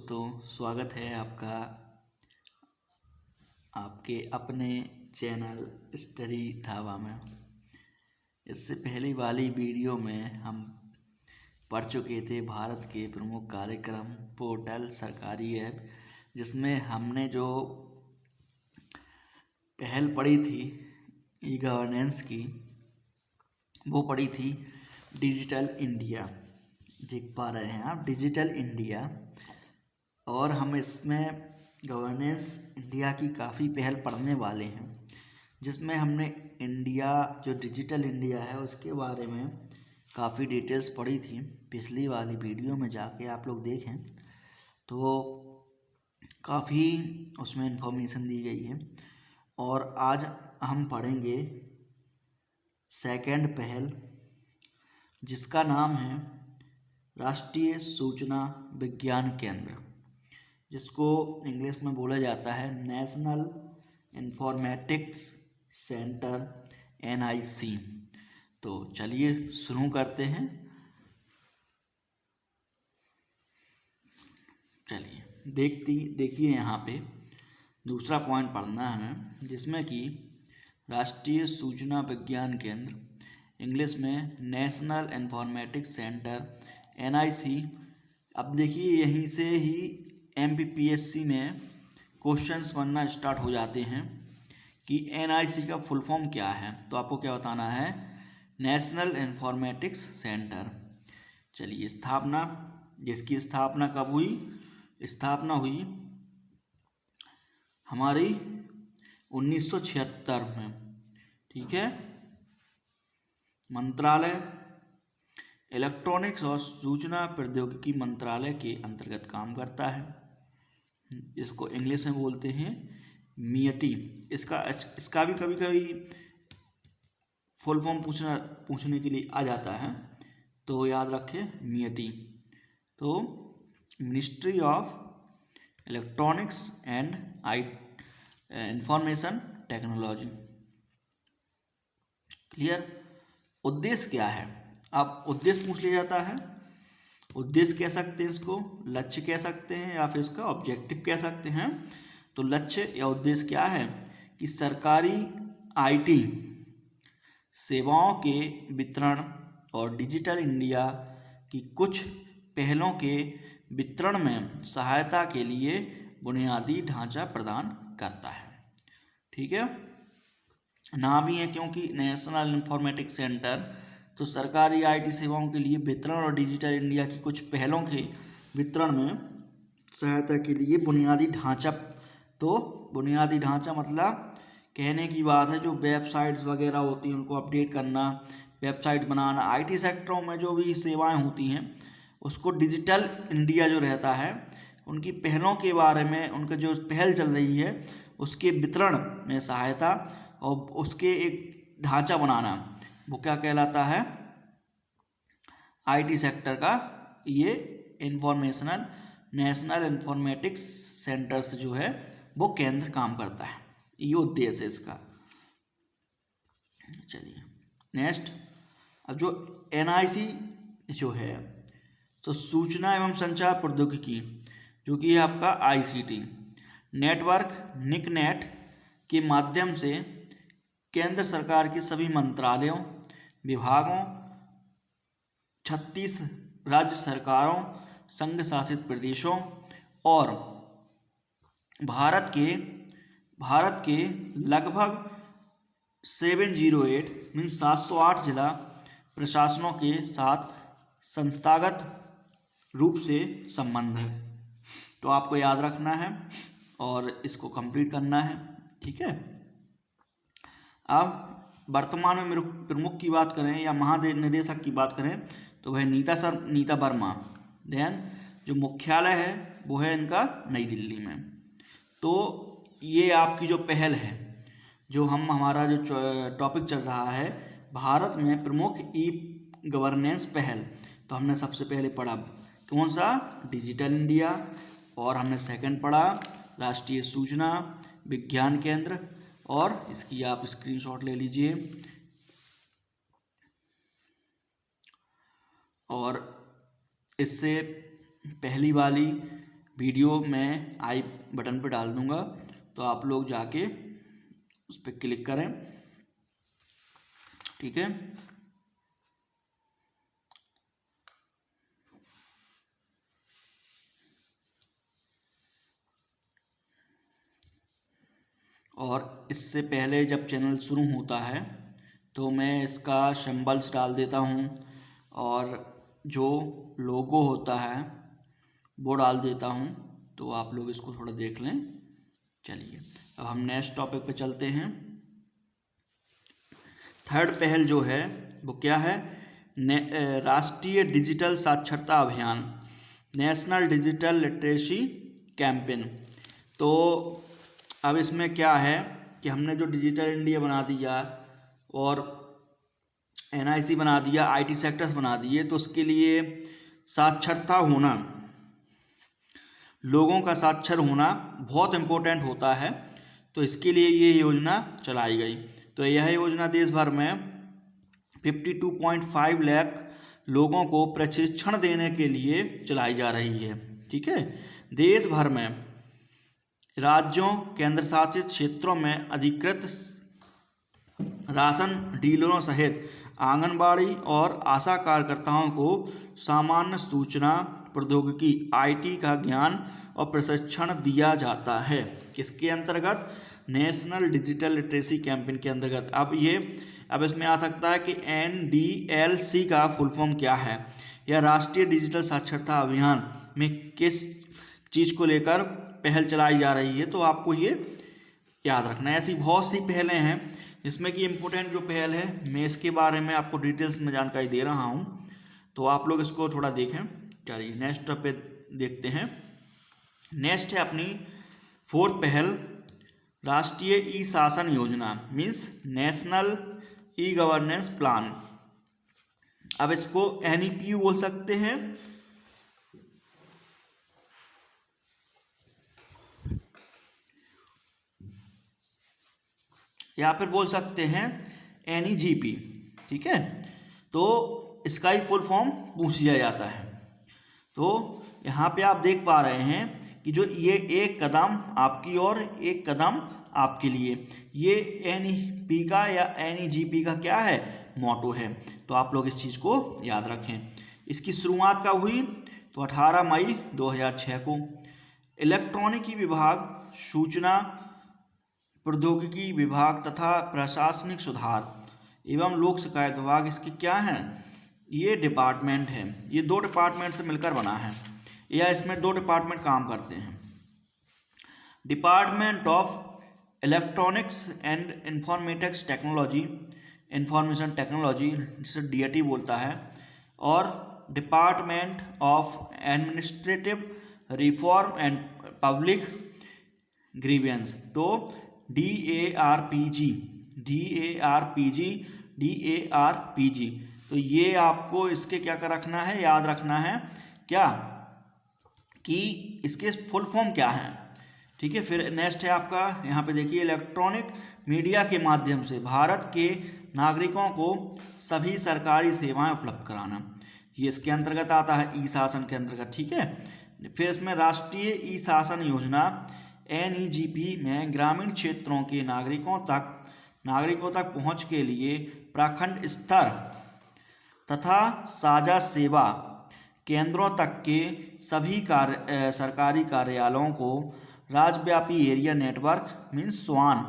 दोस्तों, स्वागत है आपका आपके अपने चैनल स्टडी ढाबा में। इससे पहली वाली वीडियो में हम पढ़ चुके थे भारत के प्रमुख कार्यक्रम, पोर्टल, सरकारी ऐप, जिसमें हमने जो पहल पढ़ी थी ई गवर्नेंस की, वो पढ़ी थी डिजिटल इंडिया। देख पा रहे हैं आप, डिजिटल इंडिया। और हम इसमें गवर्नेंस इंडिया की काफ़ी पहल पढ़ने वाले हैं, जिसमें हमने इंडिया जो डिजिटल इंडिया है उसके बारे में काफ़ी डिटेल्स पढ़ी थी। पिछली वाली वीडियो में जाके आप लोग देखें तो काफ़ी उसमें इंफॉर्मेशन दी गई है। और आज हम पढ़ेंगे सेकंड पहल, जिसका नाम है राष्ट्रीय सूचना विज्ञान केंद्र, जिसको इंग्लिश में बोला जाता है नेशनल इंफॉर्मेटिक्स सेंटर NIC। तो चलिए शुरू करते हैं। चलिए देखिए यहाँ पे दूसरा पॉइंट पढ़ना है हमें, जिसमें कि राष्ट्रीय सूचना विज्ञान केंद्र, इंग्लिश में नेशनल इंफॉर्मेटिक्स सेंटर NIC। अब देखिए यहीं से ही MPPSC में क्वेश्चंस बनना स्टार्ट हो जाते हैं कि NIC का फुल फॉर्म क्या है। तो आपको क्या बताना है, नेशनल इंफॉर्मेटिक्स सेंटर। चलिए स्थापना, जिसकी स्थापना कब हुई, स्थापना हुई हमारी 1976 में, ठीक है। मंत्रालय इलेक्ट्रॉनिक्स और सूचना प्रौद्योगिकी मंत्रालय के अंतर्गत काम करता है। इसको इंग्लिश में बोलते हैं MIIT। इसका भी कभी कभी फुल फॉर्म पूछने के लिए आ जाता है, तो याद रखें MIIT। तो ministry of electronics and information technology. Clear. उद्देश्य क्या है, अब उद्देश्य पूछ लिया जाता है। उद्देश्य कह सकते हैं इसको, लक्ष्य कह सकते हैं, या फिर इसका ऑब्जेक्टिव कह सकते हैं। तो लक्ष्य या उद्देश्य क्या है कि सरकारी IT सेवाओं के वितरण और डिजिटल इंडिया की कुछ पहलों के वितरण में सहायता के लिए बुनियादी ढांचा प्रदान करता है, ठीक है। नाम ही है क्योंकि नेशनल इंफॉर्मेटिक्स सेंटर, तो सरकारी IT सेवाओं के लिए वितरण और डिजिटल इंडिया की कुछ पहलों के वितरण में सहायता के लिए बुनियादी ढांचा। तो बुनियादी ढांचा मतलब कहने की बात है, जो वेबसाइट्स वगैरह होती हैं उनको अपडेट करना, वेबसाइट बनाना, IT सेक्टरों में जो भी सेवाएं होती हैं उसको डिजिटल इंडिया जो रहता है उनकी पहलों के बारे में, उनका जो पहल चल रही है उसके वितरण में सहायता और उसके एक ढांचा बनाना, वो क्या कहलाता है, IT सेक्टर का ये इंफॉर्मेशनल नेशनल इंफॉर्मेटिक्स सेंटर से जो है वो केंद्र काम करता है। ये उद्देश्य है इसका। चलिए नेक्स्ट, अब जो NIC जो है तो सूचना एवं संचार प्रौद्योगिकी, जो कि है आपका ICT नेटवर्क निकनेट के माध्यम से केंद्र सरकार के सभी मंत्रालयों, विभागों, 36 राज्य सरकारों, संघ शासित प्रदेशों और भारत के लगभग 708 जिला प्रशासनों के साथ संस्थागत रूप से संबंध है। तो आपको याद रखना है और इसको कंप्लीट करना है, ठीक है। अब वर्तमान में प्रमुख की बात करें या महानिदेशक की बात करें तो वह नीता वर्मा। देन जो मुख्यालय है वो है इनका नई दिल्ली में। तो ये आपकी जो पहल है, जो हमारा जो टॉपिक चल रहा है भारत में प्रमुख गवर्नेंस पहल, तो हमने सबसे पहले पढ़ा कौन सा, डिजिटल इंडिया, और हमने सेकंड पढ़ा राष्ट्रीय सूचना विज्ञान केंद्र, और इसकी आप स्क्रीनशॉट ले लीजिए। और इससे पहली वाली वीडियो मैं आई बटन पर डाल दूंगा, तो आप लोग जाके उस पर क्लिक करें, ठीक है। और इससे पहले जब चैनल शुरू होता है तो मैं इसका सिंबल्स डाल देता हूँ और जो लोगो होता है वो डाल देता हूँ, तो आप लोग इसको थोड़ा देख लें। चलिए अब हम नेक्स्ट टॉपिक पे चलते हैं। थर्ड पहल जो है वो क्या है, राष्ट्रीय डिजिटल साक्षरता अभियान, नेशनल डिजिटल लिटरेसी कैंपेन। तो अब इसमें क्या है कि हमने जो डिजिटल इंडिया बना दिया और NIC बना दिया, IT सेक्टर्स बना दिए, तो उसके लिए साक्षरता होना, लोगों का साक्षर होना बहुत इम्पोर्टेंट होता है। तो इसके लिए ये योजना चलाई गई। तो यह योजना देश भर में 52.5 लाख लोगों को प्रशिक्षण देने के लिए चलाई जा रही है, ठीक है। देश भर में राज्यों, केंद्र शासित क्षेत्रों में अधिकृत राशन डीलरों सहित आंगनबाड़ी और आशा कार्यकर्ताओं को सामान्य सूचना प्रौद्योगिकी IT का ज्ञान और प्रशिक्षण दिया जाता है। किसके अंतर्गत, नेशनल डिजिटल लिटरेसी कैंपेन के अंतर्गत। अब इसमें आ सकता है कि NDLC का फुल फॉर्म क्या है, या राष्ट्रीय डिजिटल साक्षरता अभियान में किस चीज़ को लेकर पहल चलाई जा रही है, तो आपको ये याद रखना है। ऐसी बहुत सी पहलें हैं जिसमें कि इम्पोर्टेंट जो पहल है मैं इसके बारे में आपको डिटेल्स में जानकारी दे रहा हूँ, तो आप लोग इसको थोड़ा देखें। चलिए नेक्स्ट पे देखते हैं। नेक्स्ट है अपनी फोर्थ पहल, राष्ट्रीय E-शासन योजना, मीन्स नेशनल E-गवर्नेंस प्लान। अब इसको NEPU बोल सकते हैं, या फिर बोल सकते हैं NEGP, ठीक है। तो इसका ही फुल फॉर्म पूछ लिया जाता है। तो यहाँ पे आप देख पा रहे हैं कि जो ये एक कदम आपकी और एक कदम आपके लिए, ये NEP का या NEGP का क्या है, मोटो है। तो आप लोग इस चीज़ को याद रखें। इसकी शुरुआत कब हुई, तो 18 मई 2006 को। इलेक्ट्रॉनिकी विभाग, सूचना प्रौद्योगिकी विभाग तथा प्रशासनिक सुधार एवं लोक शिकायत विभाग इसके क्या हैं, ये डिपार्टमेंट हैं। ये दो डिपार्टमेंट से मिलकर बना है, या इसमें दो डिपार्टमेंट काम करते हैं। Department of electronics and informatics technology, information technology जिसे DIT बोलता है, और department of administrative reform and public grievance. तो DARPG। तो ये आपको इसके क्या कर रखना है, याद रखना है क्या, कि इसके फुल फॉर्म क्या है, ठीक है। फिर नेक्स्ट है आपका, यहाँ पे देखिए, इलेक्ट्रॉनिक मीडिया के माध्यम से भारत के नागरिकों को सभी सरकारी सेवाएं उपलब्ध कराना, ये इसके अंतर्गत आता है, E-शासन के अंतर्गत, ठीक है। फिर इसमें राष्ट्रीय E-शासन योजना NEGP में ग्रामीण क्षेत्रों के नागरिकों तक पहुंच के लिए प्रखंड स्तर तथा साझा सेवा केंद्रों तक के सभी सरकारी कार्यालयों को राज्यव्यापी एरिया नेटवर्क मीन्स स्वान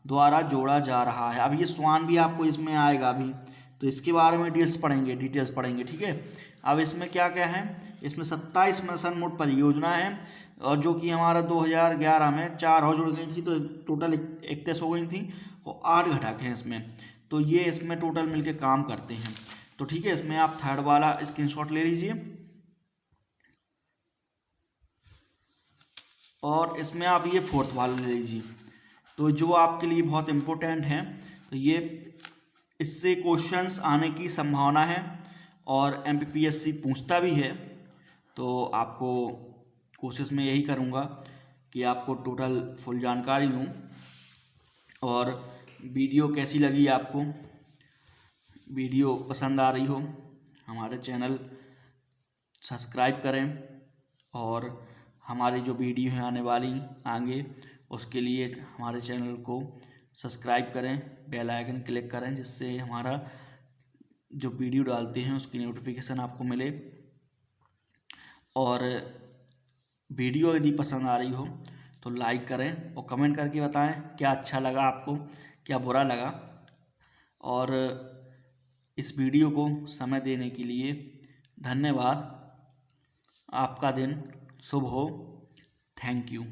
द्वारा जोड़ा जा रहा है। अब ये स्वान भी आपको इसमें आएगा अभी, तो इसके बारे में डिटेल्स पढ़ेंगे, ठीक है। अब इसमें क्या क्या है, इसमें 27 मिशन मोड परियोजना है, और जो कि हमारा 2011 में 4 और जुड़ गई थी, तो टोटल 31 हो गई थी, और 8 घटक हैं इसमें। तो ये इसमें टोटल मिलके काम करते हैं। तो ठीक है, इसमें आप थर्ड वाला स्क्रीनशॉट ले लीजिए, और इसमें आप ये फोर्थ वाला ले लीजिए। तो जो आपके लिए बहुत इम्पोर्टेंट है, तो ये इससे क्वेश्चंस आने की संभावना है, और MPPSC पूछता भी है। तो आपको कोशिश में यही करूँगा कि आपको टोटल फुल जानकारी दूँ। और वीडियो कैसी लगी आपको, वीडियो पसंद आ रही हो, हमारे चैनल सब्सक्राइब करें और हमारी जो वीडियो हैं आने वाली आगे, उसके लिए हमारे चैनल को सब्सक्राइब करें, बेल आइकन क्लिक करें, जिससे हमारा जो वीडियो डालते हैं उसकी नोटिफिकेशन आपको मिले। और वीडियो यदि पसंद आ रही हो तो लाइक करें और कमेंट करके बताएं क्या अच्छा लगा आपको, क्या बुरा लगा। और इस वीडियो को समय देने के लिए धन्यवाद। आपका दिन शुभ हो। Thank you.